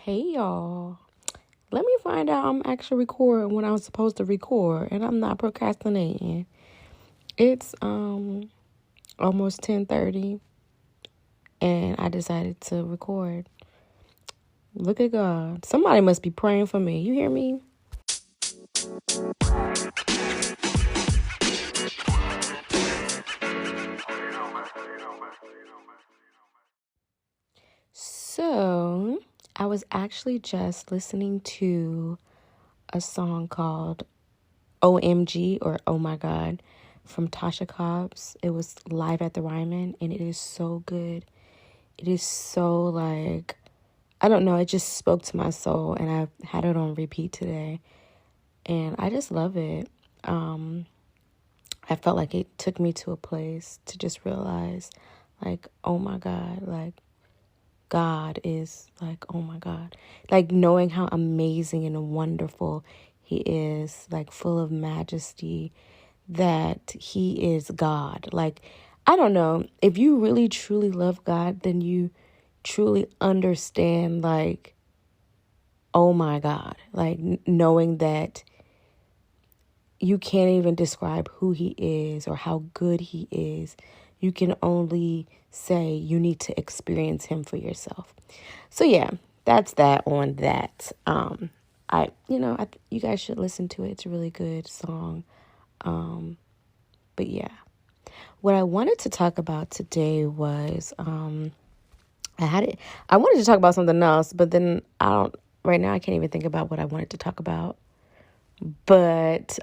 Hey y'all. Let me find out I'm actually recording when I was supposed to record and I'm not procrastinating. It's almost 10:30 and I decided to record. Look at God. Somebody must be praying for me. You hear me? So, I was actually just listening to a song called OMG or Oh My God from Tasha Cobbs. It was live at the Ryman and it is so good. It is so I don't know, it just spoke to my soul and I've had it on repeat today and I just love it. I felt like it took me to a place to just realize oh my God, God is oh my God. Knowing how amazing and wonderful he is, full of majesty, that he is God. I don't know, if you really truly love God, then you truly understand oh my God, knowing that you can't even describe who he is or how good he is. You can only say you need to experience him for yourself. So yeah, that's that on that. You guys should listen to it. It's a really good song. But yeah, what I wanted to talk about today was, I wanted to talk about something else, but then right now I can't even think about what I wanted to talk about. But,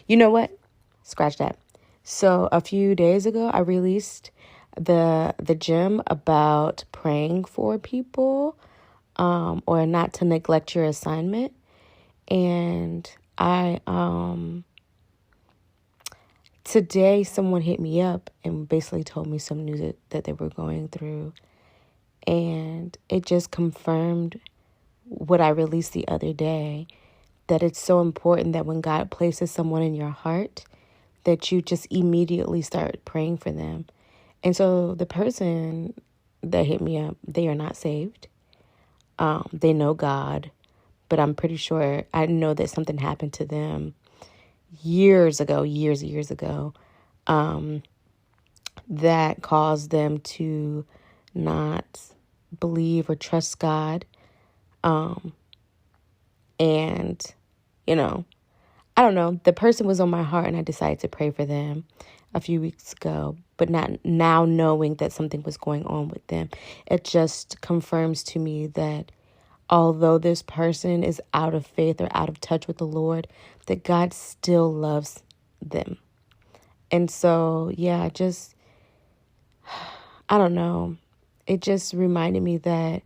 you know what? Scratch that. So a few days ago, I released the gem about praying for people, or not to neglect your assignment. And today someone hit me up and basically told me some news that they were going through. And it just confirmed what I released the other day, that it's so important that when God places someone in your heart, that you just immediately start praying for them. And so the person that hit me up, they are not saved. They know God, but I'm pretty sure, I know that something happened to them years ago, that caused them to not believe or trust God. And, I don't know, the person was on my heart and I decided to pray for them a few weeks ago, but not now, knowing that something was going on with them. It just confirms to me that although this person is out of faith or out of touch with the Lord, that God still loves them. And so, yeah, I don't know. It just reminded me that,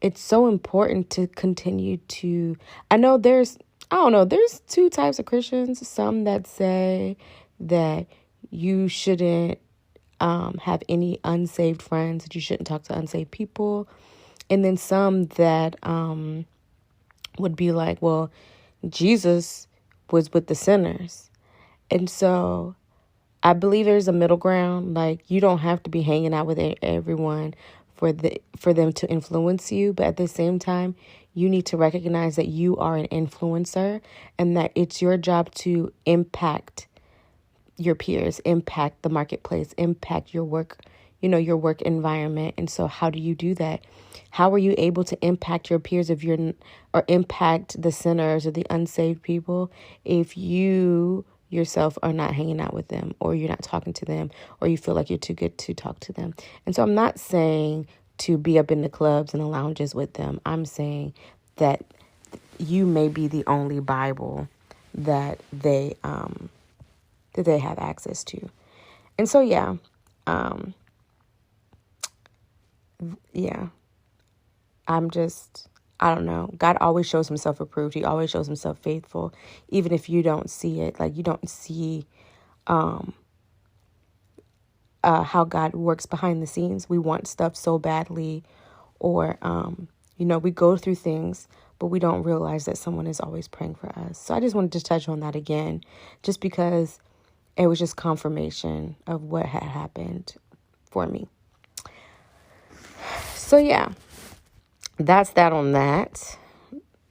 it's so important to continue to, there's two types of Christians. Some that say that you shouldn't have any unsaved friends, that you shouldn't talk to unsaved people. And then some that would be like, well, Jesus was with the sinners. And so I believe there's a middle ground. You don't have to be hanging out with everyone for them to influence you. But at the same time, you need to recognize that you are an influencer and that it's your job to impact your peers, impact the marketplace, impact your work, your work environment. And so how do you do that? How are you able to impact your peers or impact the sinners or the unsaved people if you yourself are not hanging out with them, or you're not talking to them, or you feel like you're too good to talk to them? And so I'm not saying to be up in the clubs and the lounges with them. I'm saying that you may be the only Bible that they have access to. And so, yeah, I don't know. God always shows himself approved. He always shows himself faithful, even if you don't see it. You don't see how God works behind the scenes. We want stuff so badly, or, we go through things, but we don't realize that someone is always praying for us. So I just wanted to touch on that again, just because it was just confirmation of what had happened for me. So yeah, that's that on that.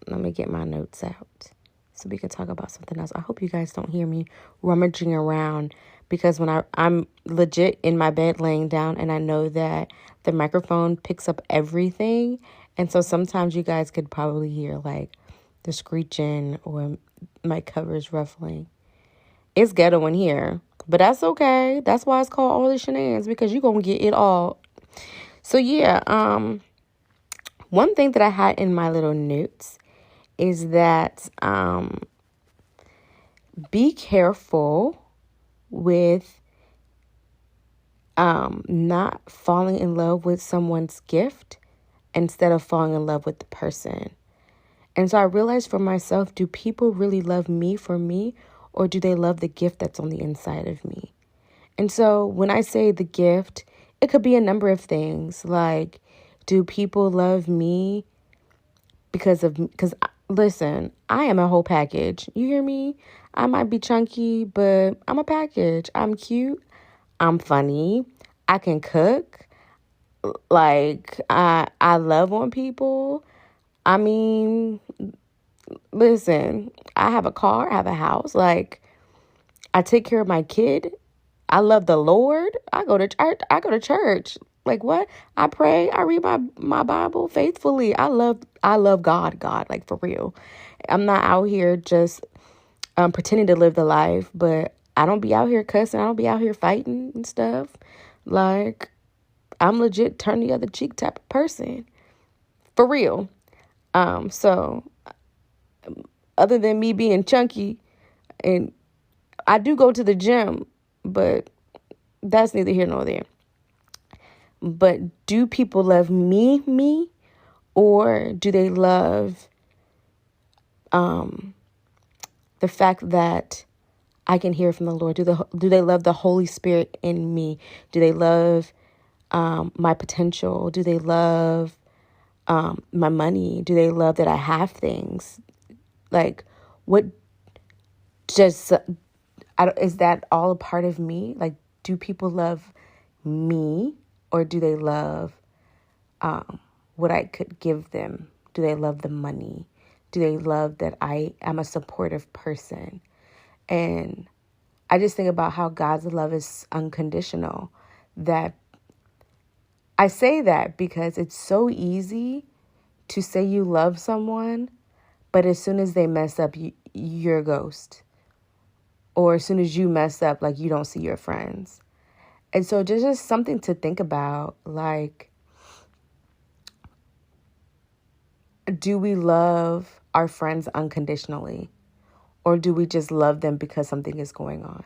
Let me get my notes out so we can talk about something else. I hope you guys don't hear me rummaging around, because when I'm legit in my bed laying down, and I know that the microphone picks up everything. And so sometimes you guys could probably hear like the screeching or my covers ruffling. It's ghetto in here, but that's okay. That's why it's called All the Shenanigans, because you're going to get it all. So yeah, one thing that I had in my little notes is that be careful with not falling in love with someone's gift instead of falling in love with the person. And so I realized for myself, do people really love me for me, or do they love the gift that's on the inside of me? And so when I say the gift, it could be a number of things. Like, do people love me because listen, I am a whole package. You hear me? I might be chunky, but I'm a package. I'm cute. I'm funny. I can cook. Like, I love on people. I mean, listen, I have a car. I have a house. Like, I take care of my kid. I love the Lord. I go to church. Like, what? I pray. I read my Bible faithfully. I love God, like, for real. I'm not out here just pretending to live the life, but I don't be out here cussing. I don't be out here fighting and stuff. Like, I'm legit turn the other cheek type of person. For real. So other than me being chunky, and I do go to the gym, but that's neither here nor there. But do people love me, or do they love the fact that I can hear from the Lord? Do they love the Holy Spirit in me? Do they love my potential? Do they love my money? Do they love that I have things? Like, what just is that all a part of me? Like, do people love me, or do they love what I could give them? Do they love the money? Do they love that I am a supportive person? And I just think about how God's love is unconditional. That I say that because it's so easy to say you love someone, but as soon as they mess up, you're a ghost. Or as soon as you mess up, like, you don't see your friends. And so just something to think about. Like, do we love our friends unconditionally? Or do we just love them because something is going on?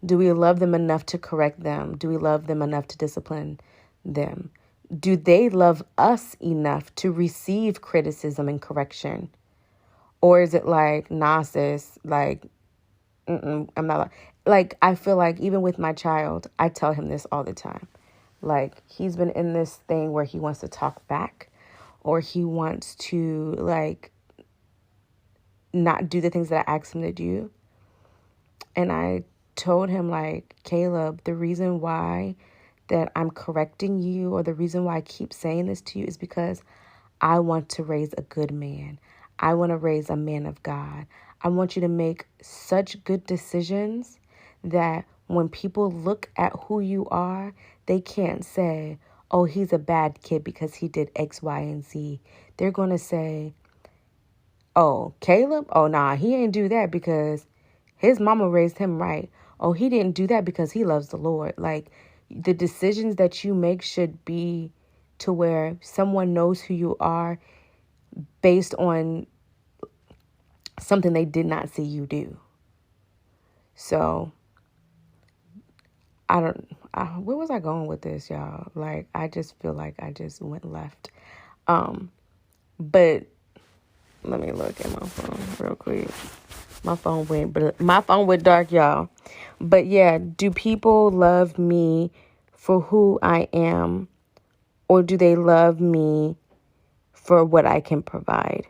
Do we love them enough to correct them? Do we love them enough to discipline them? Do they love us enough to receive criticism and correction? Or is it like, nah, sis, like, I'm not like, I feel like even with my child, I tell him this all the time. Like, he's been in this thing where he wants to talk back, or he wants to, like, not do the things that I asked him to do. And I told him, like, Caleb, the reason why that I'm correcting you, or the reason why I keep saying this to you, is because I want to raise a good man. I want to raise a man of God. I want you to make such good decisions that when people look at who you are, they can't say, oh, he's a bad kid because he did X, Y, and Z. They're going to say, oh, Caleb? Oh, nah, he ain't do that because his mama raised him right. Oh, he didn't do that because he loves the Lord. Like, the decisions that you make should be to where someone knows who you are based on something they did not see you do. So, where was I going with this, y'all? Like, I just feel like I just went left. But let me look at my phone real quick. My phone went dark, y'all. But yeah, do people love me for who I am, or do they love me for what I can provide?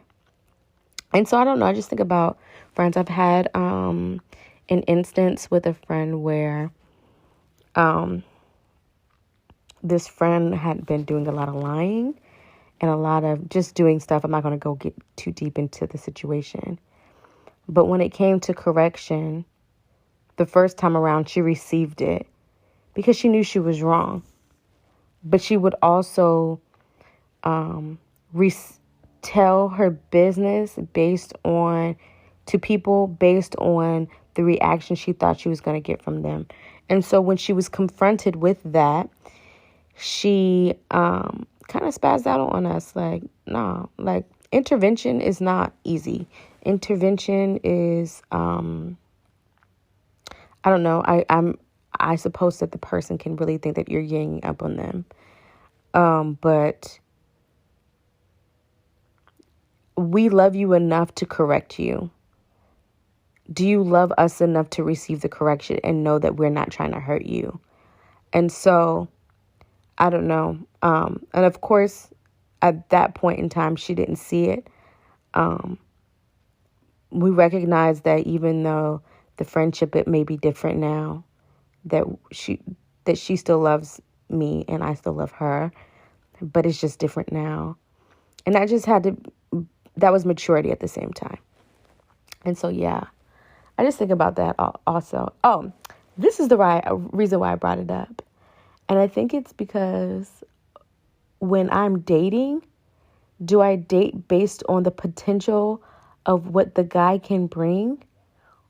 And so I don't know. I just think about friends. I've had an instance with a friend where this friend had been doing a lot of lying and a lot of just doing stuff. I'm not going to go get too deep into the situation. But when it came to correction, the first time around, she received it because she knew she was wrong. But she would also tell her business to people based on the reaction she thought she was going to get from them. And so when she was confronted with that, she kind of spazzed out on us like, no, like intervention is not easy. Intervention is, I don't know. I suppose that the person can really think that you're ganging up on them. But we love you enough to correct you. Do you love us enough to receive the correction and know that we're not trying to hurt you? And so, I don't know. And of course, at that point in time, she didn't see it. We recognize that even though the friendship, it may be different now, that she still loves me and I still love her, but it's just different now. And that was maturity at the same time. And so, yeah, I just think about that also. Oh, this is the reason why I brought it up. And I think it's because when I'm dating, do I date based on the potential of what the guy can bring?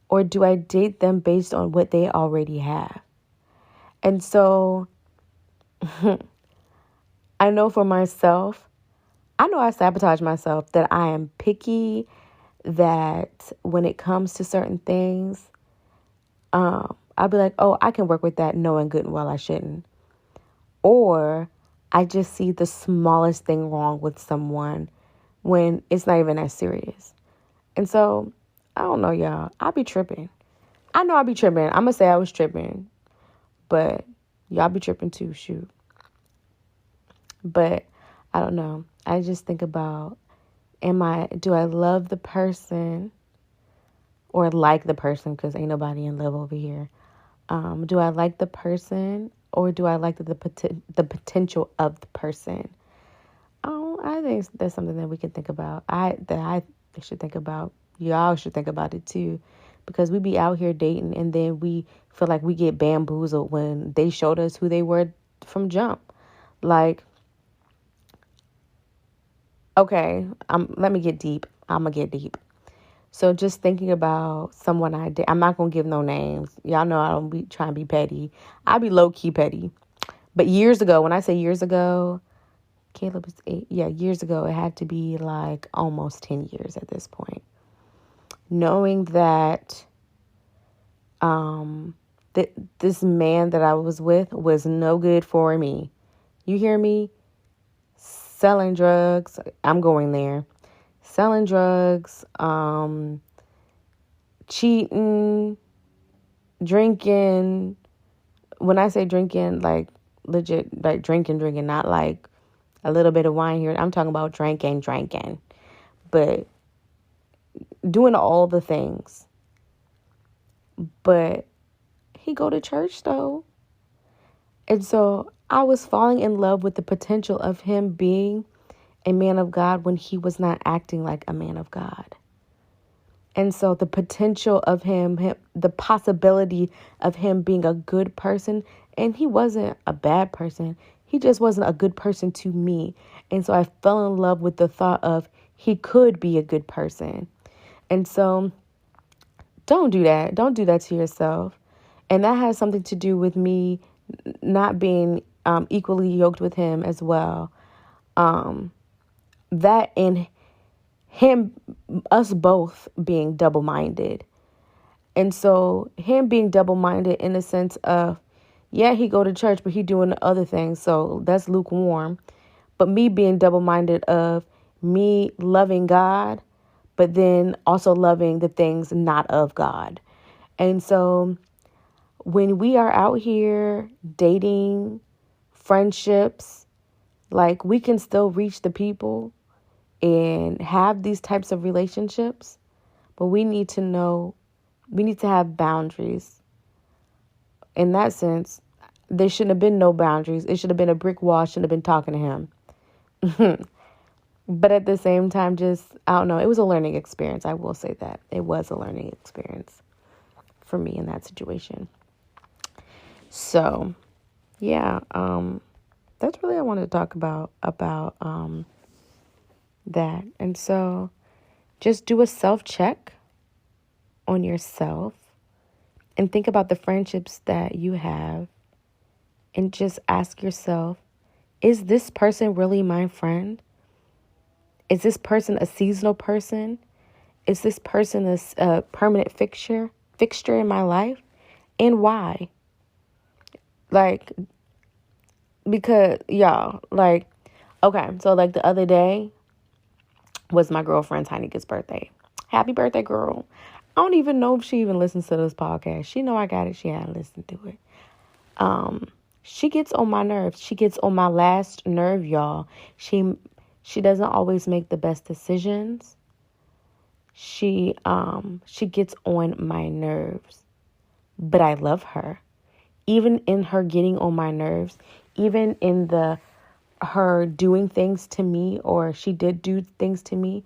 Or do I date them based on what they already have? And so I know for myself, I know I sabotage myself, that I am picky, that when it comes to certain things, I'll be like, oh, I can work with that, knowing good and well I shouldn't. Or I just see the smallest thing wrong with someone when it's not even that serious. And so, I don't know, y'all. I be tripping. I know I be tripping. I'm going to say I was tripping. But y'all be tripping too, shoot. But I don't know. I just think about, do I love the person or like the person? Because ain't nobody in love over here. Do I like the person or do I like the potential of the person? I think that's something that we can think about. I should think about. Y'all should think about it too. Because we be out here dating and then we feel like we get bamboozled when they showed us who they were from jump. Like, okay, let me get deep. I'm going to get deep. So just thinking about someone I did, I'm not going to give no names. Y'all know I don't be trying to be petty. I be low-key petty. But years ago, when I say years ago, Caleb was 8. Yeah, years ago, it had to be like almost 10 years at this point. Knowing that this man that I was with was no good for me. You hear me? Selling drugs. I'm going there. Selling drugs, cheating, drinking. When I say drinking, like legit, like drinking, not like a little bit of wine here. I'm talking about drinking. But doing all the things. But he go to church though. And so I was falling in love with the potential of him being a man of God when he was not acting like a man of God. And so the potential of him, the possibility of him being a good person, and he wasn't a bad person. He just wasn't a good person to me. And so I fell in love with the thought of he could be a good person. And so don't do that. Don't do that to yourself. And that has something to do with me not being equally yoked with him as well. That and us both being double-minded. And so him being double-minded in the sense of, yeah, he go to church, but he doing the other things. So that's lukewarm. But me being double-minded of me loving God, but then also loving the things not of God. And so when we are out here dating, friendships, like we can still reach the people and have these types of relationships, but we need to have boundaries. In that sense, There shouldn't have been no boundaries. It should have been a brick wall. I shouldn't have been talking to him. But at the same time, I don't know. It was a learning experience. I will say that. It was a learning experience for me in that situation. So, yeah, that's really what I wanted to talk about that. And so just do a self-check on yourself and think about the friendships that you have and just ask yourself, is this person really my friend? Is this person a seasonal person? Is this person a permanent fixture in my life? And why? Like, because, y'all, like, okay, so, like, the other day was my girlfriend Tiny's birthday. Happy birthday, girl. I don't even know if she even listens to this podcast. She know I got it. She hadn't listened to it. She gets on my nerves. She gets on my last nerve, y'all. She doesn't always make the best decisions. She gets on my nerves. But I love her. Even in her getting on my nerves, even in her doing things to me, or she did do things to me,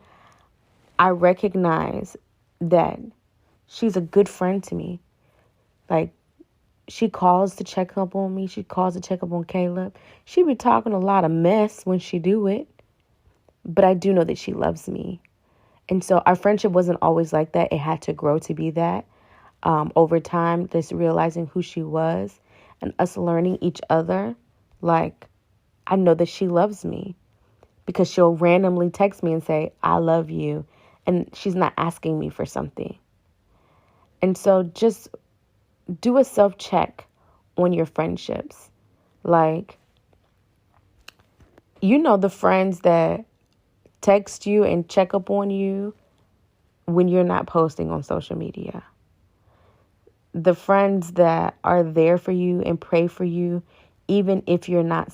I recognize that she's a good friend to me. Like, she calls to check up on me. She calls to check up on Caleb. She be talking a lot of mess when she do it. But I do know that she loves me. And so our friendship wasn't always like that. It had to grow to be that. Over time, just realizing who she was and us learning each other. Like, I know that she loves me because she'll randomly text me and say, I love you. And she's not asking me for something. And so just do a self-check on your friendships. Like, you know, the friends that text you and check up on you when you're not posting on social media. The friends that are there for you and pray for you, even if you do not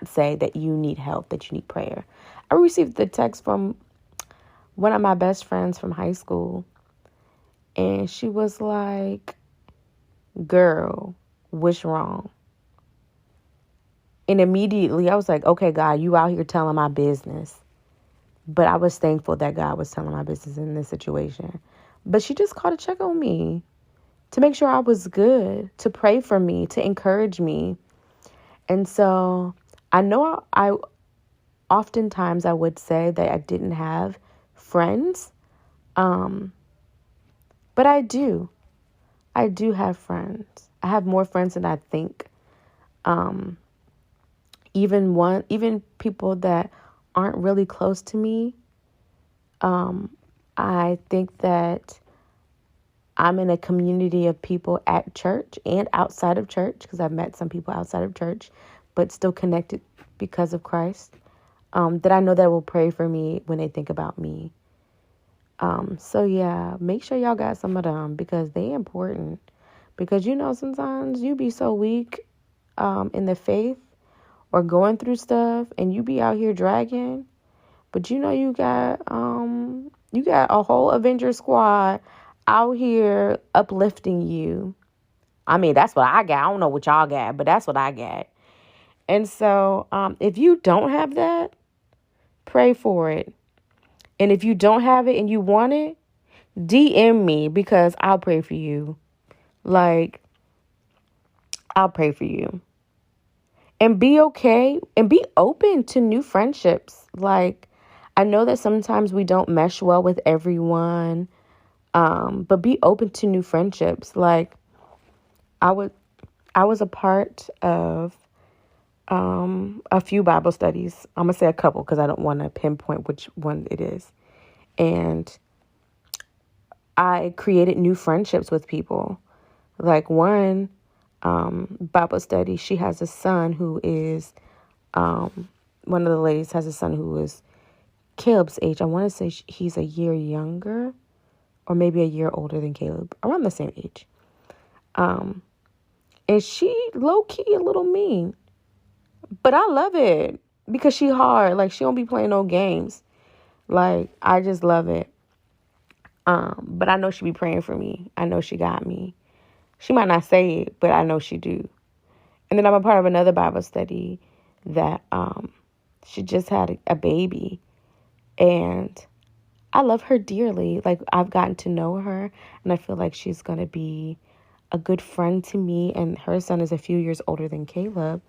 say that you need help, that you need prayer. I received the text from one of my best friends from high school, and she was like, girl, what's wrong? And immediately I was like, okay, God, you out here telling my business. But I was thankful that God was telling my business in this situation. But she just called to check on me, to make sure I was good, to pray for me, to encourage me. And so I know I oftentimes I would say that I didn't have friends. But I do. I do have friends. I have more friends than I think. Even people that aren't really close to me. I think that I'm in a community of people at church and outside of church, because I've met some people outside of church, but still connected because of Christ, that I know that will pray for me when they think about me. So yeah, make sure y'all got some of them, because they important. Because, you know, sometimes you be so weak in the faith or going through stuff, and you be out here dragging, but you know you got a whole Avenger squad out here uplifting you. I mean, that's what I got. I don't know what y'all got, but that's what I got. And so if you don't have that, pray for it. And if you don't have it and you want it, DM me, because I'll pray for you. Like, I'll pray for you. And be okay and be open to new friendships. Like, I know that sometimes we don't mesh well with everyone, but be open to new friendships. Like, I was a part of a few Bible studies. I'm going to say a couple because I don't want to pinpoint which one it is. And I created new friendships with people. Like, one Bible study, she has a son who is, one of the ladies has a son who is Caleb's age. I want to say he's a year younger or maybe a year older than Caleb, around the same age. And she low-key a little mean, but I love it because she hard. Like, she don't be playing no games. Like, I just love it. But I know she be praying for me. I know she got me. She might not say it, but I know she do. And then I'm a part of another Bible study that she just had a baby. And I love her dearly. Like, I've gotten to know her, and I feel like she's going to be a good friend to me. And her son is a few years older than Caleb.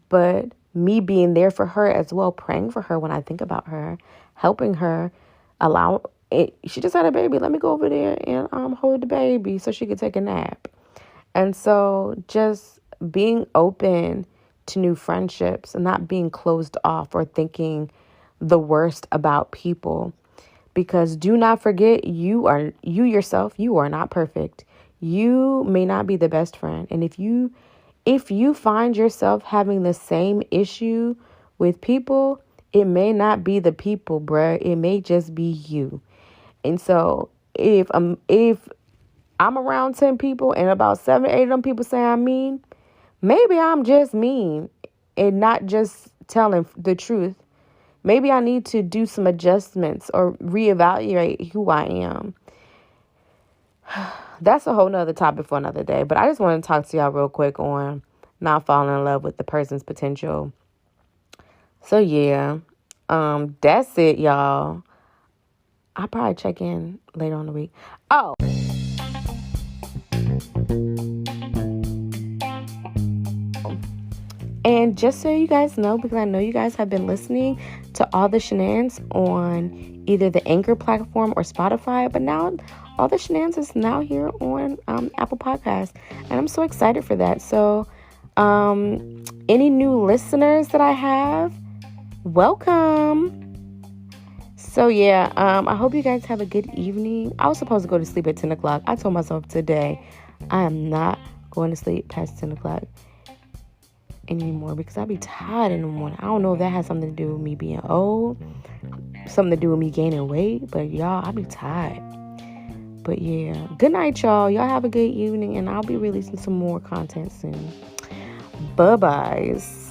But me being there for her as well, praying for her when I think about her, helping her, she just had a baby. Let me go over there and hold the baby so she could take a nap. And so just being open to new friendships and not being closed off or thinking the worst about people. Because do not forget, you yourself, you are not perfect. You may not be the best friend. And if you find yourself having the same issue with people, it may not be the people, bruh. It may just be you. And so if I'm around 10 people and about 7, 8 of them people say I'm mean, maybe I'm just mean and not just telling the truth. Maybe I need to do some adjustments or reevaluate who I am. That's a whole nother topic for another day. But I just want to talk to y'all real quick on not falling in love with the person's potential. So yeah, that's it, y'all. I'll probably check in later on the week. Oh. And just so you guys know, because I know you guys have been listening to all the shenanigans on either the Anchor platform or Spotify, but now all the shenanigans is now here on Apple Podcasts, and I'm so excited for that. So any new listeners that I have, welcome. So yeah, I hope you guys have a good evening. I was supposed to go to sleep at 10 o'clock. I told myself today I am not going to sleep past 10 o'clock anymore because I'll be tired in the morning. I don't know if that has something to do with me being old, something to do with me gaining weight, but y'all, I'll be tired. But yeah, good night, y'all. Y'all have a good evening, and I'll be releasing some more content soon. Bye-byes.